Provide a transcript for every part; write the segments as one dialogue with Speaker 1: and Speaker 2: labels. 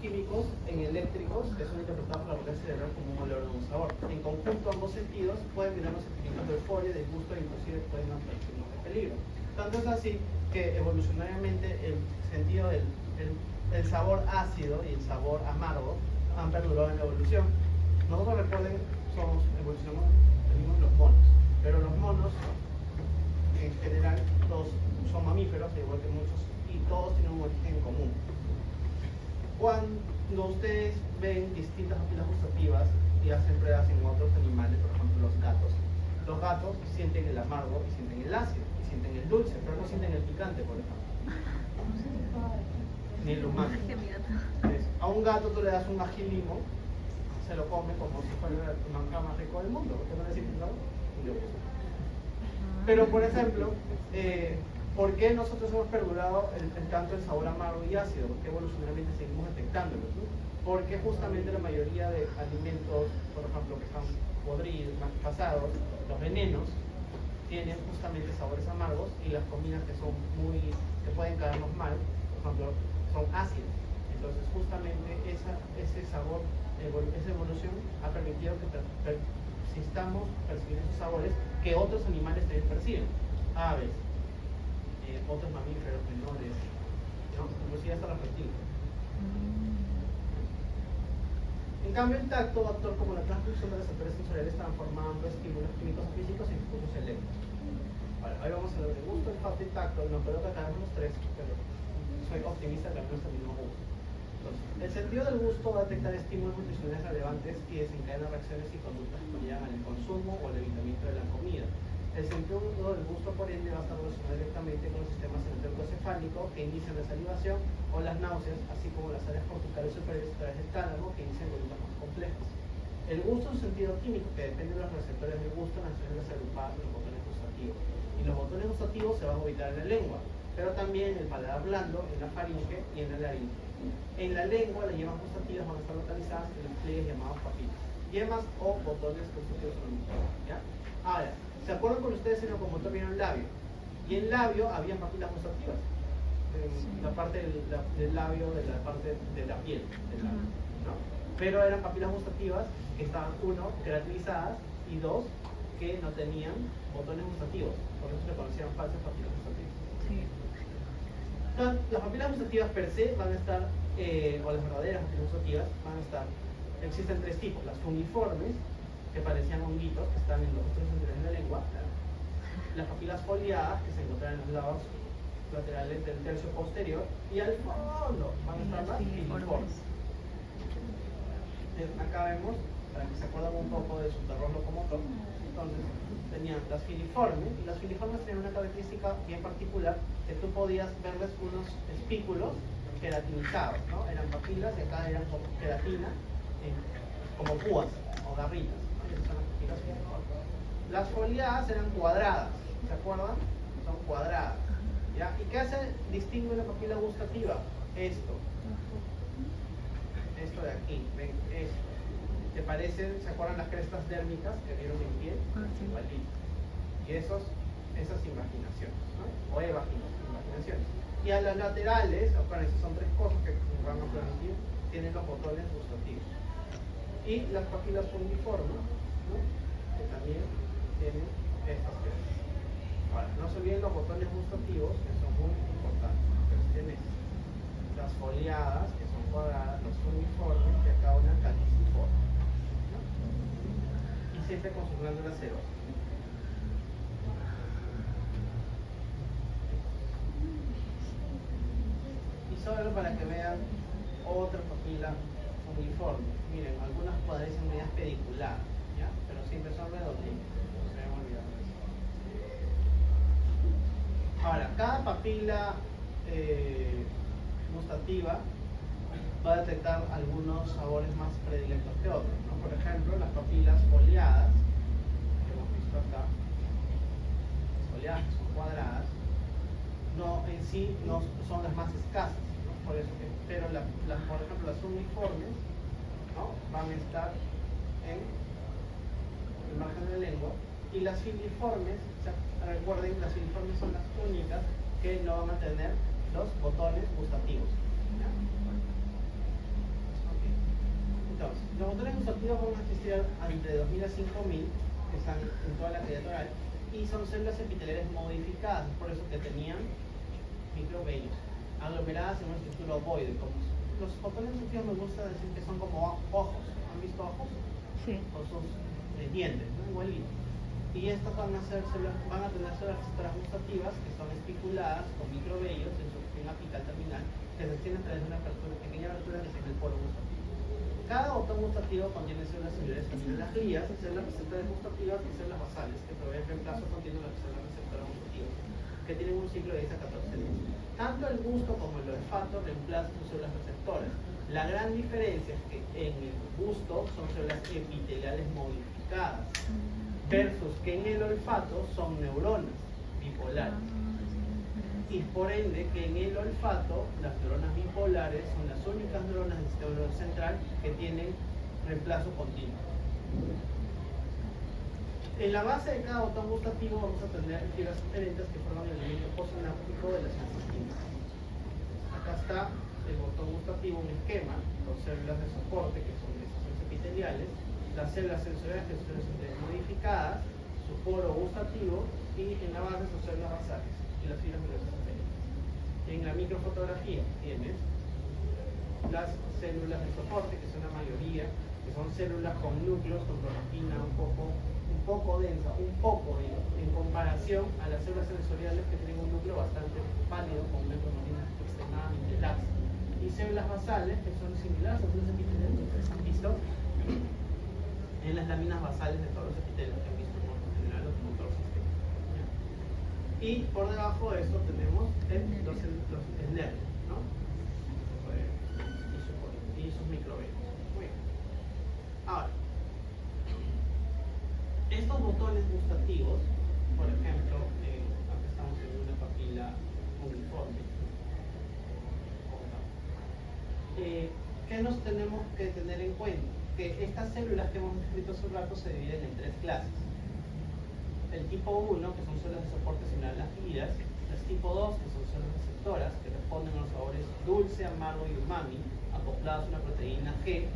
Speaker 1: químicos en eléctricos que son interpretados por la corteza cerebral como un olor o un sabor. En conjunto, ambos sentidos pueden brindarnos sentimientos de euforia, de gusto e inclusive pueden advertirnos de peligro. Tanto es así que evolucionariamente el sentido el sabor ácido y el sabor amargo han perdurado en la evolución. Nosotros, recuerden, evolucionamos, tenemos los monos, pero los monos en general todos son mamíferos, igual que muchos, y todos tienen un origen en común. Cuando ustedes ven distintas papilas gustativas y hacen pruebas en otros animales, por ejemplo los gatos sienten el amargo y sienten el ácido, y sienten el dulce, pero no sienten el picante, por ejemplo. Ni el humano. A un gato tú le das un ají limo, se lo come como si fuera el manjar más rico del mundo, porque no le sienten nada. Pero, por ejemplo, ¿por qué nosotros hemos perdurado tanto el sabor amargo y ácido? Porque evolucionariamente seguimos detectándolo, ¿no? Porque justamente la mayoría de alimentos, por ejemplo, que están podridos, pasados, los venenos, tienen justamente sabores amargos, y las comidas que pueden caernos mal, por ejemplo, son ácidas. Entonces, justamente ese sabor, esa evolución ha permitido que persistamos percibiendo esos sabores que otros animales también perciben. Aves, otros mamíferos menores, ¿no? Inclusive hasta los reptiles. En cambio, el tacto va a actuar como la transducción de receptores sensoriales, transformando estímulos químicos o físicos en impulsos eléctricos. Vale, ahora vamos a hablar de gusto, olfato y tacto. No creo que acabemos los tres, pero soy optimista que al menos el mismo gusto. Entonces, el sentido del gusto va a detectar estímulos nutricionales relevantes y desencadena reacciones y conductas que llevan al consumo o al evitamiento de la comida. El sentido del gusto, por ende, va a estar relacionado directamente con el sistema centroencefálico, que inician la salivación o las náuseas, así como las áreas corticales superiores a través del tálamo, que inician conductas más complejas. El gusto es un sentido químico que depende de los receptores del gusto en las células agrupadas de los botones gustativos. Y los botones gustativos se van a ubicar en la lengua, pero también en el paladar blando, en la faringe y en la laringe. En la lengua, las yemas gustativas van a estar localizadas en los pliegues llamados papilas. Yemas o botones gustativos son, ¿ya? Ahora, ¿se acuerdan con ustedes en el locomotor vieron labio? Y en labio había papilas gustativas. La parte del labio, de la parte de la piel del labio, ¿no? Pero eran papilas gustativas que estaban, uno, queratinizadas, y dos, que no tenían botones gustativos. Por eso se conocían falsas papilas gustativas.
Speaker 2: Sí.
Speaker 1: Entonces, las papilas gustativas per se van a estar, o las verdaderas papilas gustativas van a estar, existen tres tipos: las fungiformes, que parecían honguitos, que están en los otros centrales de la lengua; las papilas foliadas, que se encuentran en los lados laterales del tercio posterior; y al fondo van a estar las filiformes. Acá vemos, para que se acuerden un poco de su terror locomotor, entonces tenían las filiformes, y las filiformes tenían una característica bien particular, que tú podías verles unos espículos queratinizados, ¿no? Eran papilas y acá eran como queratina, como púas o garritas. Las foliadas eran cuadradas, ¿se acuerdan? Son cuadradas, ¿ya? ¿Y qué hace distingue la papila gustativa? Esto de aquí, ven, esto. ¿Te parecen, se acuerdan las crestas dérmicas que vieron en pie? Igualito. Y esas imaginaciones, ¿no? O imaginaciones. Y a las laterales, acuérdense, son tres cosas que van a permitir, tienen los botones gustativos. Y las papilas fungiformes, ¿no? Que también tienen estas crestas. Ahora, no se olviden los botones gustativos, que son muy importantes. Entonces tienen las foliadas, que son cuadradas; los fungiformes, que acá una caliciforme, ¿no? Y siempre con sus glándulas serosas. Y solo para que vean otra papila fungiforme. Miren, algunas parecen medias pediculadas, ¿ya? Pero siempre son redonditas, no se me olvidado de eso. Ahora, cada papila gustativa va a detectar algunos sabores más predilectos que otros, ¿no? Por ejemplo, las papilas foliadas, que hemos visto acá, las foliadas, que son cuadradas, no en sí no son las más escasas, ¿no? Por eso que, pero por ejemplo, las uniformes, ¿no? Van a estar en el margen de la lengua, y las filiformes, recuerden, las filiformes son las únicas que no van a tener los botones gustativos, ¿ya? Los botones gustativos van a existir entre 2000 a 5000, que están en toda la cavidad oral, y son células epiteliales modificadas, por eso que tenían microvellos, aglomeradas en una estructura ovoide. Como los botones gustativos me gusta decir que son como ojos. ¿Han visto ojos?
Speaker 2: Sí.
Speaker 1: Ojos de dientes, ¿no? Igualito. Y estas van a tener células receptoras gustativas que son espiculadas con microvellos en su región apical terminal que se extienden a través de una pequeña abertura que se llama el poro gustativo. Cada botón gustativo contiene células celulares también en las glías, células receptoras gustativas y células basales que proveen reemplazo continuo de las células receptoras gustativas que tienen un ciclo de 10 a 14 días. Tanto el gusto como el olfato reemplazan sus células receptoras. La gran diferencia es que en el gusto son células epiteliales modificadas versus que en el olfato son neuronas bipolares. Y por ende que en el olfato las neuronas bipolares son las únicas neuronas del sistema nervioso central que tienen reemplazo continuo. En la base de cada botón gustativo vamos a tener fibras diferentes que forman el elemento postsináptico de las células. Acá está el botón gustativo, un esquema con células de soporte que son esas células epiteliales, las células sensoriales que son células modificadas, su poro gustativo y en la base sus células basales y las fibras nerviosas aférentes. En la microfotografía tienes las células de soporte, que son la mayoría, que son células con núcleos con clorofila un poco densa, en comparación a las células sensoriales que tienen un núcleo bastante pálido con una cromatina extremadamente laxa. Y células basales que son similares a células epiteliales que ustedes han visto en las láminas basales de todos los epitelios que han visto en general los otros sistemas. Y por debajo de eso tenemos los nervios, ¿no? Y sus microvellos. Muy bien. Ahora, estos botones gustativos, por ejemplo, acá estamos en una papila uniforme. ¿Qué nos tenemos que tener en cuenta? Que estas células que hemos descrito hace un rato se dividen en tres clases. El tipo 1, que son células de soporte similar a las glías, el tipo 2, que son células receptoras, que responden a los sabores dulce, amargo y umami, acoplados a una proteína G,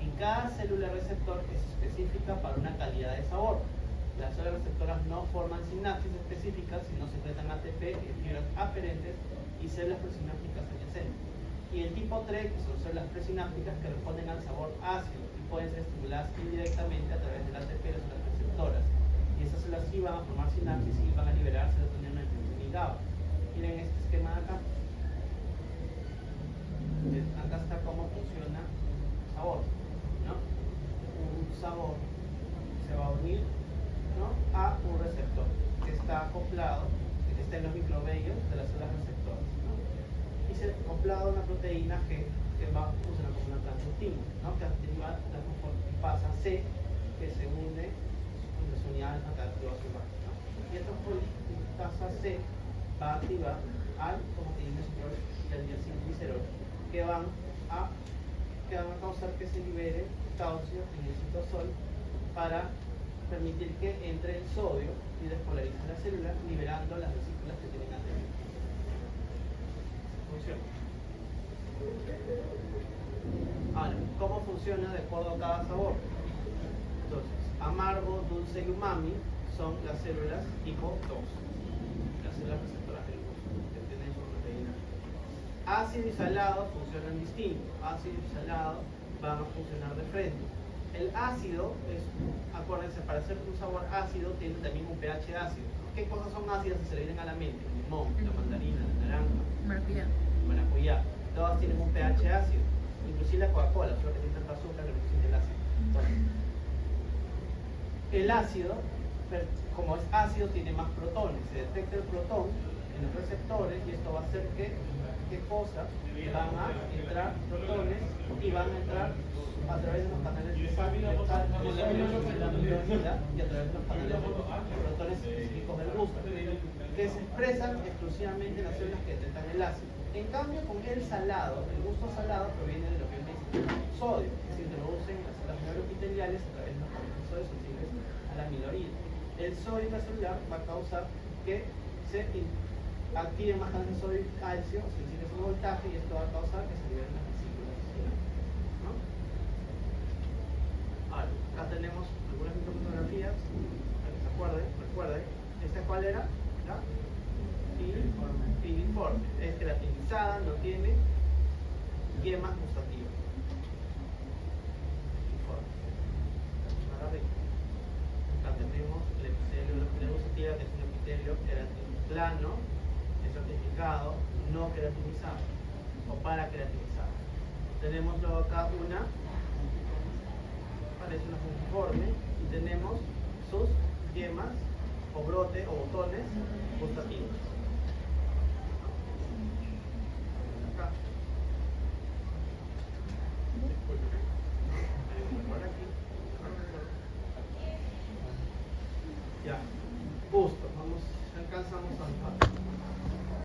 Speaker 1: y cada célula receptor es específica para una calidad de sabor. Las células receptoras no forman sinapsis específicas, sino secretan ATP en fibras aferentes y células presinápticas adyacentes. Y el tipo 3, que son células presinápticas que responden al sabor ácido y pueden ser estimuladas indirectamente a través del ATP de las células receptoras. Y estas células sí van a formar sinapsis y van a liberar serotonina y GABA. Miren este esquema de acá. Acá está cómo funciona el sabor, ¿no? Un sabor se va a unir, ¿no?, a un receptor que está acoplado, que está en los microvellos de las células receptoras, ¿no? Y se ha acoplado a una proteína G que va a funcionar como una transductina, ¿no?, que activa la polipasa C que se une con la unidad alfa-carboxilo, ¿no? Y esta polipasa C va a activar al cometilmestrol y al diacilglicerol que van a causar que se libere calcio en el citosol para permitir que entre el sodio y despolarice la célula, liberando las vesículas que tienen ATP. Funciona. Ahora, ¿cómo funciona de acuerdo a cada sabor? Entonces, amargo, dulce y umami son las células tipo 2, las células receptoras del gusto, que tienen su proteína. Ácido y salado funcionan distintos. Ácido y salado van a funcionar de frente. El ácido es, acuérdense, para hacer un sabor ácido tiene también un pH ácido. ¿Qué cosas son ácidas si se le vienen a la mente? El limón, la mandarina, la naranja, maracuyá. Todas tienen un pH ácido. Inclusive la Coca-Cola, solo que tiene tanta azúcar que reduce el ácido. Entonces, el ácido, como es ácido, tiene más protones. Se detecta el protón en los receptores y esto va a hacer que, ¿qué cosa? Van a entrar protones y van a entrar a través de los canales de sangre y a través de los canales de protones específicos del gusto, que se expresan exclusivamente en las células que detectan el ácido. En cambio, con el salado, el gusto salado proviene de lo que es sodio, que se introduce en las células neuroepiteliales a través de los canales de sodio sensibles a la amiloína. El sodio intracelular va a causar que se activen más canales de sodio y calcio sensibles a un voltaje, y esto va a causar que se liberen las vesículas, ¿no? era? ¿Ya? Filiforme. Es queratinizada, no tiene yemas gustativas. Filiforme. Ahora rico. Acá tenemos el epitelio de la fila gustativa, que es un epitelio plano, estratificado, no queratinizado o para queratinizado. Tenemos luego acá una, parece una fungiforme, y tenemos sus yemas o brote o botones gustativos. Acá. Por aquí. Ya. Justo. Vamos, alcanzamos al par.